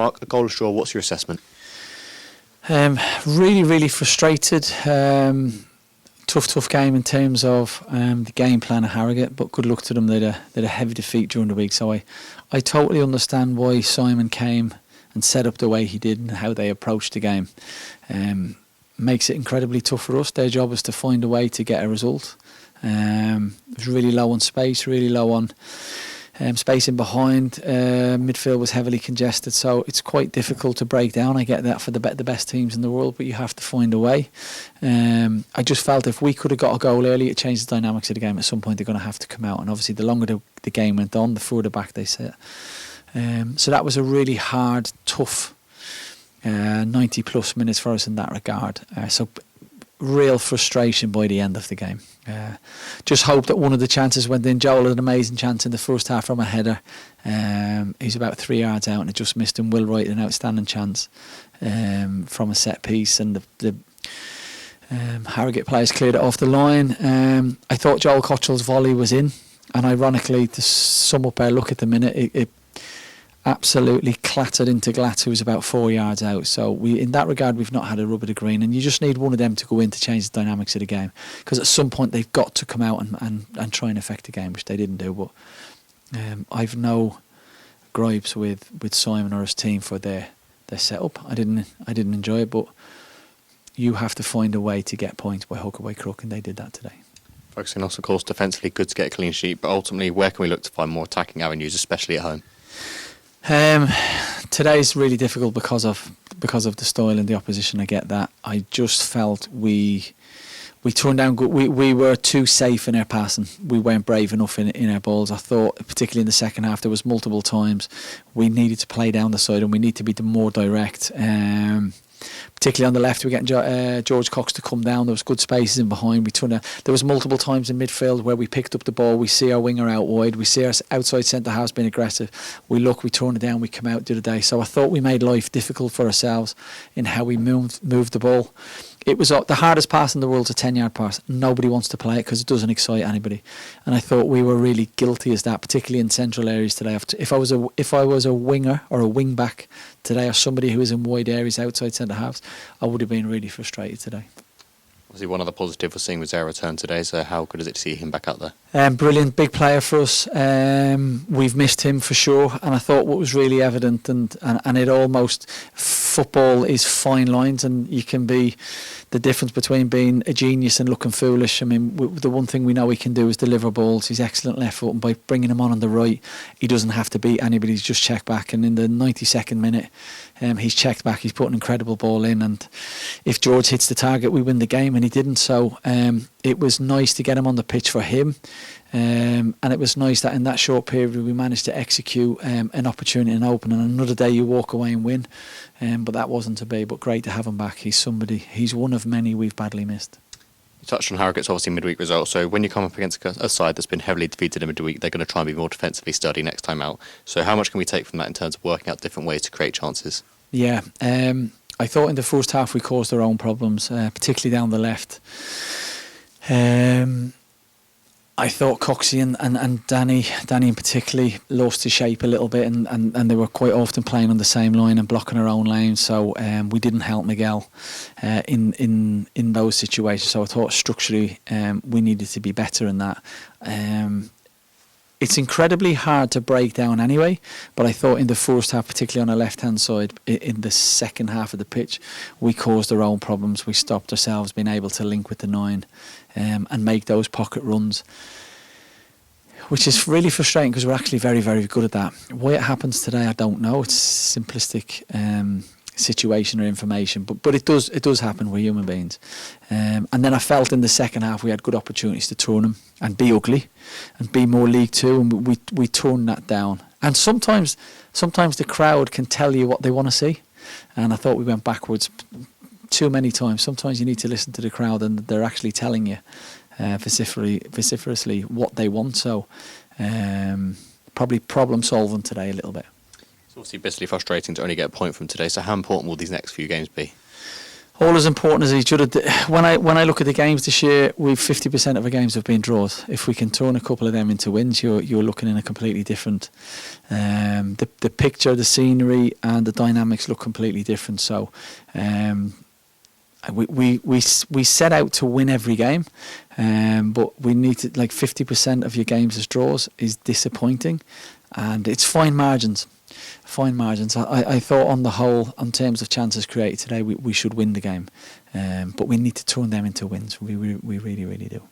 Mark, a goalless draw, what's your assessment? Really frustrated. Tough game in terms of the game plan of Harrogate, but good luck to them. They had a heavy defeat during the week, so I totally understand why Simon came and set up the way he did and how they approached the game. Makes it incredibly tough for us. Their job is to find a way to get a result. It was really low on space, really low on space in behind. Midfield was heavily congested, so it's quite difficult to break down. I get that for the best teams in the world, but you have to find a way. I just felt if we could have got a goal early, it changed the dynamics of the game. At some point they're going to have to come out, and obviously the longer the game went on, the further back they sit. So that was a really hard, tough 90 plus minutes for us in that regard. So real frustration by the end of the game. Just hope that one of the chances went in. Joel had an amazing chance in the first half from a header. He's about 3 yards out and it just missed him. Will Wright an outstanding chance from a set piece, and the Harrogate players cleared it off the line. I thought Joel Cottrell's volley was in, and ironically, to sum up our look at the minute, it absolutely clattered into Glatz, who was about 4 yards out. So in that regard, we've not had a rub of the green, and you just need one of them to go in to change the dynamics of the game, because at some point they've got to come out and try and affect the game, which they didn't do. But I've no gripes with Simon or his team for their setup. I didn't enjoy it, but you have to find a way to get points by hook or by crook, and they did that today. Focusing also, of course, defensively, good to get a clean sheet, but ultimately, where can we look to find more attacking avenues, especially at home? Today's really difficult because of the style and the opposition. I get that. I just felt we turned down good. We were too safe in our passing. We weren't brave enough in our balls. I thought, particularly in the second half, there was multiple times we needed to play down the side and we need to be more direct. Particularly on the left, we're getting George Cox to come down. There was good spaces in behind. There was multiple times in midfield where we picked up the ball. We see our winger out wide. We see our outside centre halves being aggressive. We turn it down. We come out the other day. So I thought we made life difficult for ourselves in how we moved the ball. It was the hardest pass in the world, a 10-yard pass. Nobody wants to play it because it doesn't excite anybody. And I thought we were really guilty as that, particularly in central areas today. If I was a winger or a wing back today, or somebody who was in wide areas outside centre halves, I would have been really frustrated today. Obviously, one of the positives we're seeing was our return today, so how good is it to see him back out there? Brilliant, big player for us. We've missed him for sure, and I thought what was really evident, and it almost, football is fine lines, and you can be the difference between being a genius and looking foolish. I mean, the one thing we know he can do is deliver balls. He's excellent left foot, and by bringing him on the right, he doesn't have to beat anybody. He's just checked back, and in the 92nd minute, he's checked back. He's put an incredible ball in, and if George hits the target, we win the game, and he didn't. So it was nice to get him on the pitch for him, and it was nice that in that short period we managed to execute an opportunity and open, and another day you walk away and win, but that wasn't to be. But great to have him back. He's one of many we've badly missed. You touched on Harrogate's obviously midweek result, so when you come up against a side that's been heavily defeated in midweek, they're going to try and be more defensively sturdy next time out. So how much can we take from that in terms of working out different ways to create chances? Yeah, I thought in the first half we caused our own problems, particularly down the left. I thought Coxie and Danny in particularly lost his shape a little bit, and they were quite often playing on the same line and blocking our own lane. So we didn't help Miguel in those situations. So I thought structurally we needed to be better in that. It's incredibly hard to break down anyway, but I thought in the first half, particularly on the left-hand side, in the second half of the pitch, we caused our own problems. We stopped ourselves being able to link with the 9 and make those pocket runs, which is really frustrating because we're actually very, very good at that. Why it happens today, I don't know. It's simplistic situation or information, but it does happen. We're human beings. And then I felt in the second half we had good opportunities to turn them and be ugly and be more League Two, and we turned that down. And sometimes the crowd can tell you what they want to see, and I thought we went backwards too many times. Sometimes you need to listen to the crowd, and they're actually telling you vociferously what they want. So probably problem solving today a little bit. It's obviously bitterly frustrating to only get a point from today, so how important will these next few games be? all as important as each other. When I look at the games this year, 50% of our games have been draws. If we can turn a couple of them into wins, you're looking in a completely different. The picture, the scenery, and the dynamics look completely different. So. We set out to win every game, but we need to, like, 50% of your games as draws is disappointing, and it's fine margins. I thought on the whole, in terms of chances created today, we should win the game, but we need to turn them into wins. We really, really do.